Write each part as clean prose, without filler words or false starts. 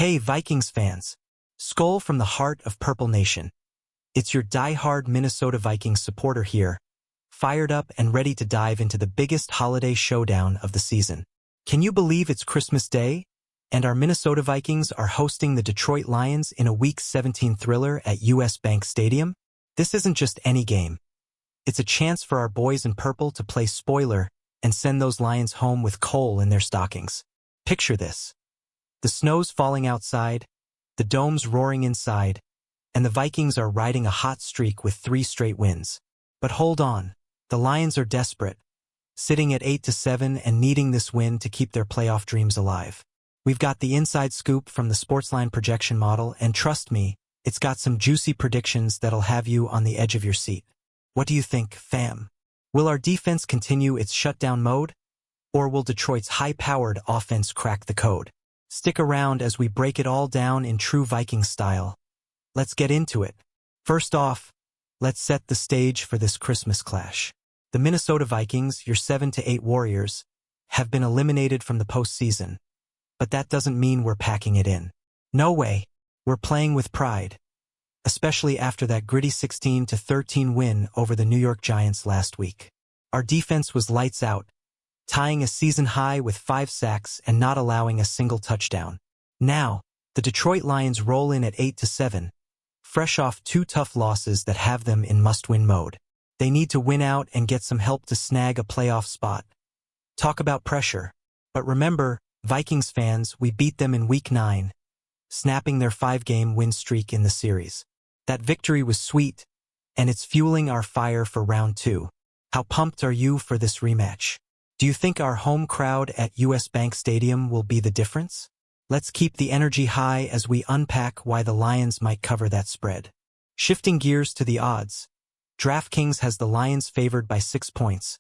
Hey Vikings fans! Skol from the heart of Purple Nation. It's your die-hard Minnesota Vikings supporter here, fired up and ready to dive into the biggest holiday showdown of the season. Can you believe it's Christmas Day? And our Minnesota Vikings are hosting the Detroit Lions in a Week 17 thriller at US Bank Stadium? This isn't just any game. It's a chance for our boys in purple to play spoiler and send those Lions home with coal in their stockings. Picture this. The snow's falling outside, the dome's roaring inside, and the Vikings are riding a hot streak with 3 straight wins. But hold on, the Lions are desperate, sitting at 8-7 and needing this win to keep their playoff dreams alive. We've got the inside scoop from the Sportsline projection model, and trust me, it's got some juicy predictions that'll have you on the edge of your seat. What do you think, fam? Will our defense continue its shutdown mode? Or will Detroit's high-powered offense crack the code? Stick around as we break it all down in true Viking style. Let's get into it. First off, let's set the stage for this Christmas clash. The Minnesota Vikings, your 7-8 Warriors, have been eliminated from the postseason. But that doesn't mean we're packing it in. No way. We're playing with pride. Especially after that gritty 16-13 win over the New York Giants last week. Our defense was lights out, tying a season high with 5 sacks and not allowing a single touchdown. Now, the Detroit Lions roll in at 8-7, fresh off 2 tough losses that have them in must-win mode. They need to win out and get some help to snag a playoff spot. Talk about pressure. But remember, Vikings fans, we beat them in Week 9, snapping their 5-game win streak in the series. That victory was sweet, and it's fueling our fire for round 2. How pumped are you for this rematch? Do you think our home crowd at US Bank Stadium will be the difference? Let's keep the energy high as we unpack why the Lions might cover that spread. Shifting gears to the odds, DraftKings has the Lions favored by 6 points,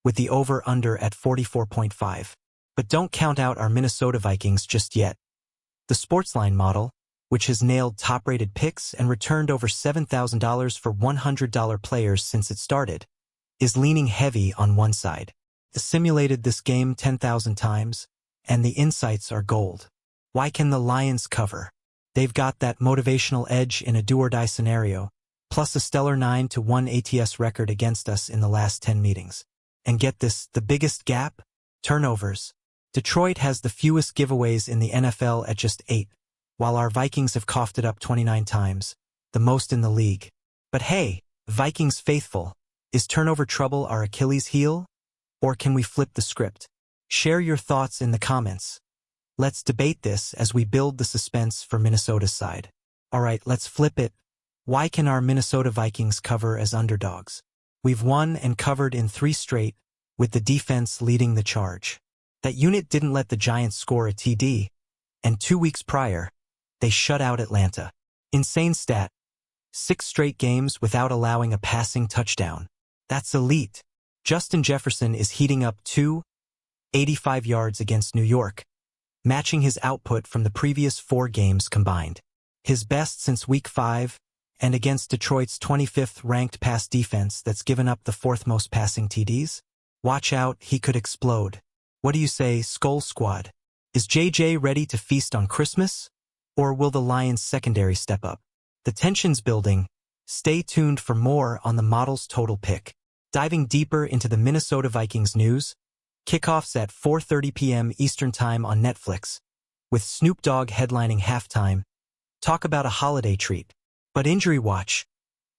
with the over-under at 44.5. But don't count out our Minnesota Vikings just yet. The Sportsline model, which has nailed top-rated picks and returned over $7,000 for $100 players since it started, is leaning heavy on one side. Simulated this game 10,000 times, and the insights are gold. Why can the Lions cover? They've got that motivational edge in a do-or-die scenario, plus a stellar 9-1 ATS record against us in the last 10 meetings. And get this, the biggest gap? Turnovers. Detroit has the fewest giveaways in the NFL at just 8, while our Vikings have coughed it up 29 times, the most in the league. But hey, Vikings faithful, is turnover trouble our Achilles heel? Or can we flip the script? Share your thoughts in the comments. Let's debate this as we build the suspense for Minnesota's side. Alright, let's flip it. Why can our Minnesota Vikings cover as underdogs? We've won and covered in 3 straight, with the defense leading the charge. That unit didn't let the Giants score a TD, and 2 weeks prior, they shut out Atlanta. Insane stat. 6 straight games without allowing a passing touchdown. That's elite. Justin Jefferson is heating up 285 yards against New York, matching his output from the previous 4 games combined. His best since Week 5, and against Detroit's 25th ranked pass defense that's given up the 4th most passing TDs. Watch out, he could explode. What do you say, Skol Squad? Is JJ ready to feast on Christmas? Or will the Lions secondary step up? The tension's building. Stay tuned for more on the model's total pick. Diving deeper into the Minnesota Vikings news, kickoffs at 4:30 p.m. Eastern Time on Netflix, with Snoop Dogg headlining halftime. Talk about a holiday treat. But injury watch.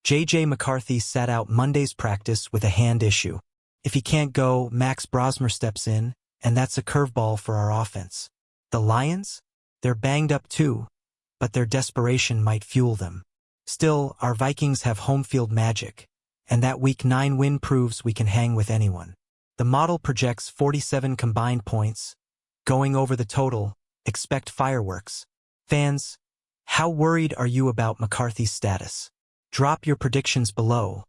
J.J. McCarthy sat out Monday's practice with a hand issue. If he can't go, Max Brosmer steps in, and that's a curveball for our offense. The Lions? They're banged up too, but their desperation might fuel them. Still, our Vikings have home field magic, and that Week 9 win proves we can hang with anyone. The model projects 47 combined points. Going over the total, expect fireworks. Fans, how worried are you about McCarthy's status? Drop your predictions below.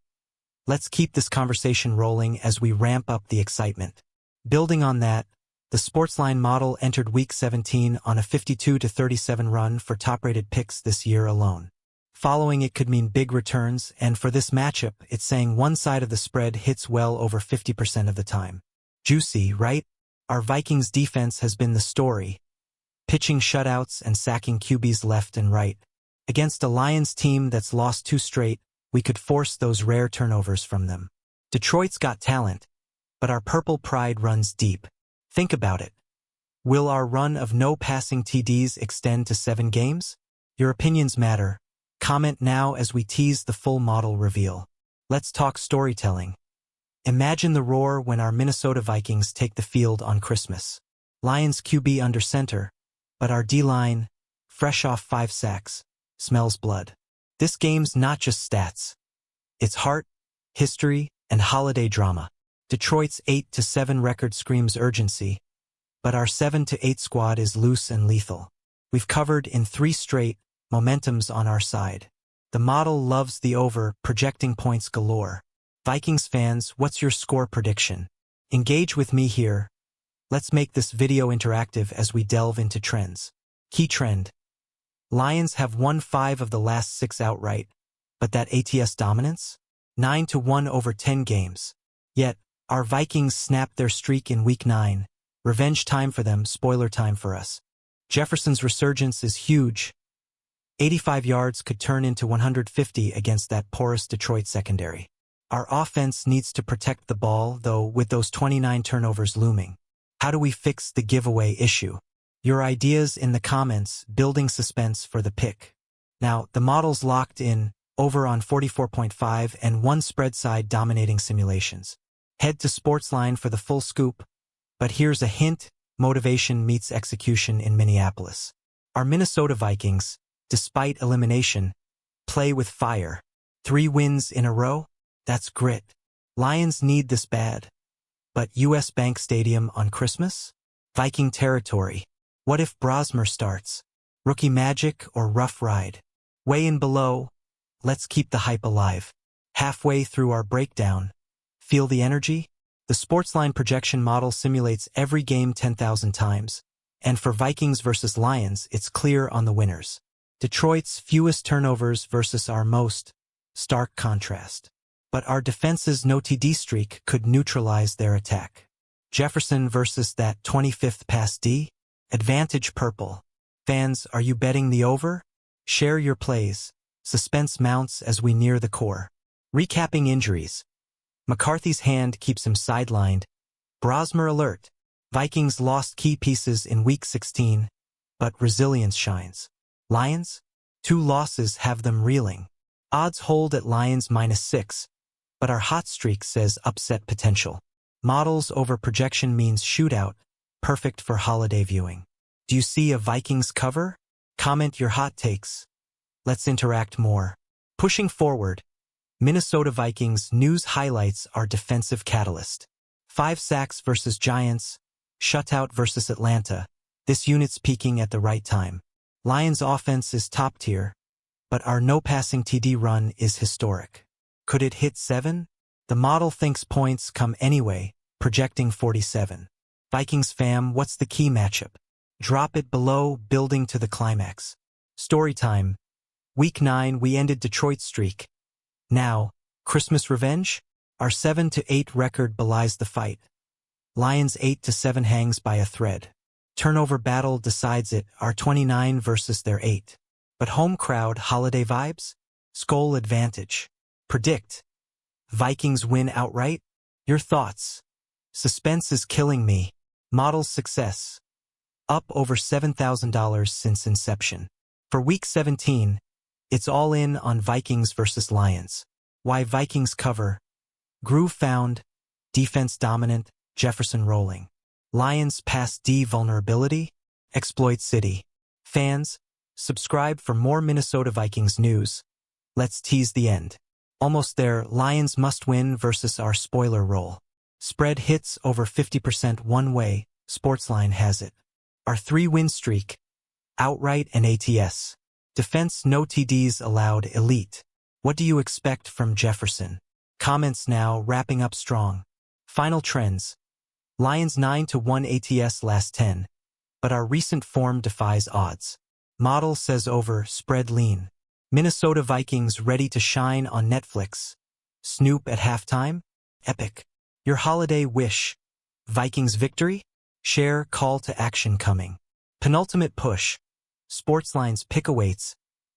Let's keep this conversation rolling as we ramp up the excitement. Building on that, the Sportsline model entered Week 17 on a 52-37 run for top-rated picks this year alone. Following it could mean big returns, and for this matchup, it's saying one side of the spread hits well over 50% of the time. Juicy, right? Our Vikings defense has been the story. pitching shutouts and sacking QBs left and right. Against a Lions team that's lost 2 straight, we could force those rare turnovers from them. Detroit's got talent, but our purple pride runs deep. Think about it. Will our run of no passing TDs extend to 7 games? Your opinions matter. Comment now as we tease the full model reveal. Let's talk storytelling. Imagine the roar when our Minnesota Vikings take the field on Christmas. Lions QB under center, but our D-line, fresh off 5 sacks, smells blood. This game's not just stats. It's heart, history, and holiday drama. Detroit's 8-7 record screams urgency, but our 7-8 squad is loose and lethal. We've covered in 3 straight, momentum's on our side. The model loves the over, projecting points galore. Vikings fans, what's your score prediction? Engage with me here. Let's make this video interactive as we delve into trends. Key trend. Lions have won 5 of the last 6 outright, but that ATS dominance? 9-1 over 10 games. Yet, our Vikings snapped their streak in Week 9. Revenge time for them, spoiler time for us. Jefferson's resurgence is huge. 85 yards could turn into 150 against that porous Detroit secondary. Our offense needs to protect the ball, though, with those 29 turnovers looming. How do we fix the giveaway issue? Your ideas in the comments, building suspense for the pick. Now, the model's locked in, over on 44.5 and 1 spread side dominating simulations. Head to Sportsline for the full scoop, but here's a hint, motivation meets execution in Minneapolis. Our Minnesota Vikings, despite elimination, play with fire. 3 wins in a row? That's grit. Lions need this bad. But US Bank Stadium on Christmas? Viking territory. What if Brosmer starts? Rookie magic or rough ride? Weigh in below. Let's keep the hype alive. Halfway through our breakdown. Feel the energy? The Sportsline projection model simulates every game 10,000 times. And for Vikings versus Lions, it's clear on the winners. Detroit's fewest turnovers versus our most. Stark contrast. But our defense's no TD streak could neutralize their attack. Jefferson versus that 25th pass D? Advantage purple. Fans, are you betting the over? Share your plays. Suspense mounts as we near the core. Recapping injuries. McCarthy's hand keeps him sidelined. Brosmer alert. Vikings lost key pieces in Week 16, but resilience shines. Lions? 2 losses have them reeling. Odds hold at Lions -6, but our hot streak says upset potential. Models over projection means shootout, perfect for holiday viewing. Do you see a Vikings cover? Comment your hot takes. Let's interact more. Pushing forward, Minnesota Vikings news highlights our defensive catalyst. 5 sacks versus Giants, shutout versus Atlanta. This unit's peaking at the right time. Lions offense is top tier, but our no-passing TD run is historic. Could it hit 7? The model thinks points come anyway, projecting 47. Vikings fam, what's the key matchup? Drop it below, building to the climax. Story time. Week 9, we ended Detroit's streak. Now, Christmas revenge? Our 7-8 record belies the fight. Lions 8-7 hangs by a thread. Turnover battle decides it, our 29 versus their 8. But home crowd, holiday vibes? Skol advantage. Predict. Vikings win outright? Your thoughts? Suspense is killing me. Model's success. Up over $7,000 since inception. For Week 17, it's all in on Vikings versus Lions. Why Vikings cover? Groove found, defense dominant, Jefferson rolling. Lions pass D vulnerability, exploit city. Fans, subscribe for more Minnesota Vikings news. Let's tease the end. Almost there, Lions must win versus our spoiler roll. Spread hits over 50% one way, Sportsline has it. Our 3-win streak, outright and ATS. Defense no TDs allowed elite. What do you expect from Jefferson? Comments now wrapping up strong. Final trends. Lions 9-1 ATS last 10, but our recent form defies odds. Model says over, spread lean. Minnesota Vikings ready to shine on Netflix. Snoop at halftime? Epic. Your holiday wish. Vikings victory? Share call to action coming. Penultimate push. Sportsline's pick awaits.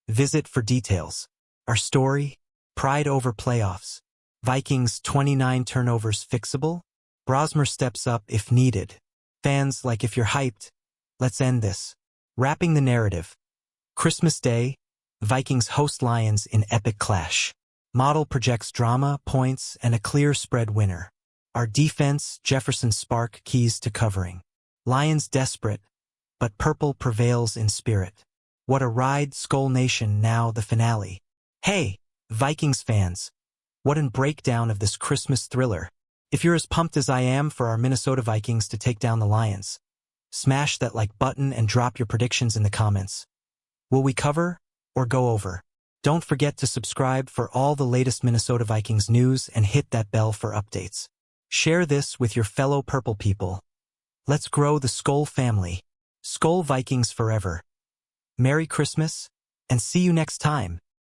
Visit for details. Our story? Pride over playoffs. Vikings 29 turnovers fixable? Brosmer steps up if needed. Fans like if you're hyped. Let's end this. Wrapping the narrative. Christmas Day. Vikings host Lions in epic clash. Model projects drama, points, and a clear spread winner. Our defense, Jefferson Spark, keys to covering. Lions desperate, but purple prevails in spirit. What a ride, Skol Nation, now the finale. Hey, Vikings fans. What a breakdown of this Christmas thriller. If you're as pumped as I am for our Minnesota Vikings to take down the Lions, smash that like button and drop your predictions in the comments. Will we cover or go over? Don't forget to subscribe for all the latest Minnesota Vikings news and hit that bell for updates. Share this with your fellow purple people. Let's grow the Skol family. Skol Vikings forever. Merry Christmas, and see you next time.